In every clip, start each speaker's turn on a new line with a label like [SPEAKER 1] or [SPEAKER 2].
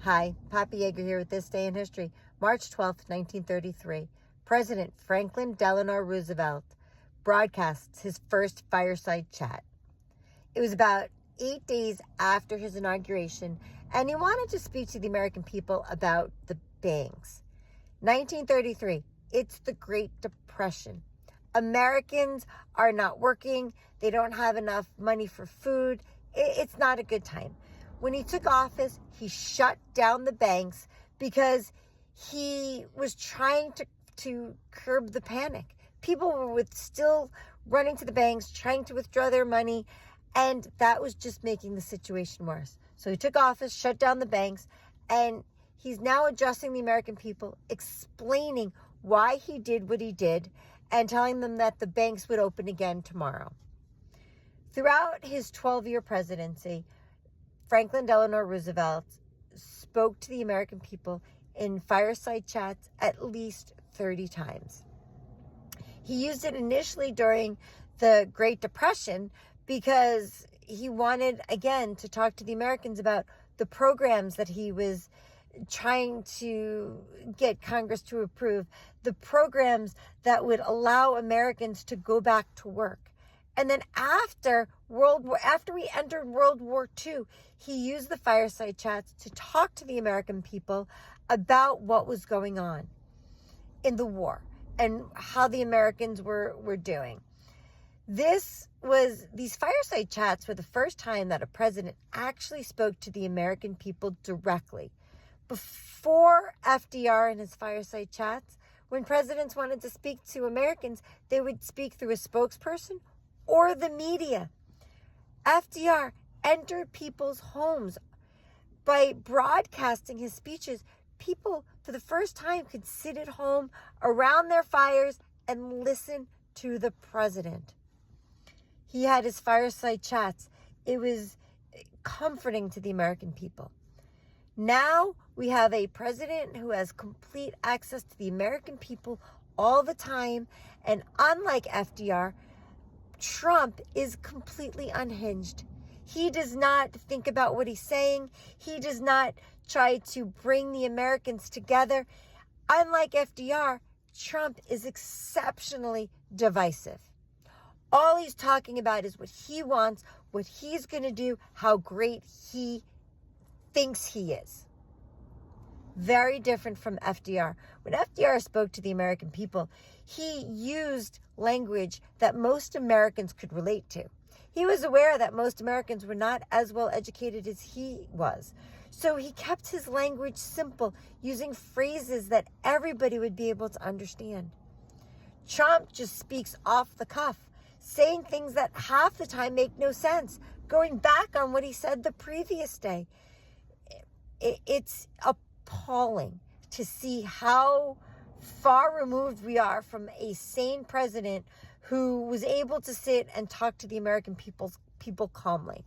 [SPEAKER 1] Hi, Poppy Yeager here with This Day in History, March 12th, 1933. President Franklin Delano Roosevelt broadcasts his first fireside chat. It was about 8 days after his inauguration, and he wanted to speak to the American people about the bangs. 1933, it's the Great Depression. Americans are not working. They don't have enough money for food. It's not a good time. When he took office, he shut down the banks because he was trying to curb the panic. People were still running to the banks, trying to withdraw their money, and that was just making the situation worse. So he took office, shut down the banks, and he's now addressing the American people, explaining why he did what he did, and telling them that the banks would open again tomorrow. Throughout his 12-year presidency, Franklin Delano Roosevelt spoke to the American people in fireside chats at least 30 times. He used it initially during the Great Depression because he wanted, again, to talk to the Americans about the programs that he was trying to get Congress to approve, the programs that would allow Americans to go back to work. And then after we entered World War II, he used the fireside chats to talk to the American people about what was going on in the war and how the Americans were doing. These fireside chats were the first time that a president actually spoke to the American people directly. Before FDR and his fireside chats, when presidents wanted to speak to Americans, they would speak through a spokesperson or the media. FDR entered people's homes. By broadcasting his speeches, people for the first time could sit at home around their fires and listen to the president. He had his fireside chats. It was comforting to the American people. Now we have a president who has complete access to the American people all the time, and unlike FDR, Trump is completely unhinged. He does not think about what he's saying. He does not try to bring the Americans together. Unlike FDR, Trump is exceptionally divisive. All he's talking about is what he wants, what he's going to do, how great he thinks he is. Very different from FDR. When FDR spoke to the American people, he used language that most Americans could relate to. He was aware that most Americans were not as well educated as he was. So he kept his language simple, using phrases that everybody would be able to understand. Trump just speaks off the cuff, saying things that half the time make no sense, going back on what he said the previous day. It's appalling to see how far removed we are from a sane president who was able to sit and talk to the American people calmly.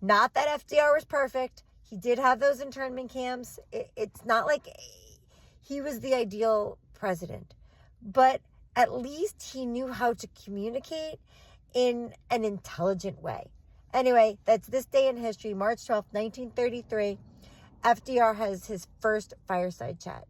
[SPEAKER 1] Not that FDR was perfect. He did have those internment camps. It's not like he was the ideal president, but at least he knew how to communicate in an intelligent way. Anyway, that's This Day in History, March 12th, 1933. FDR has his first fireside chat.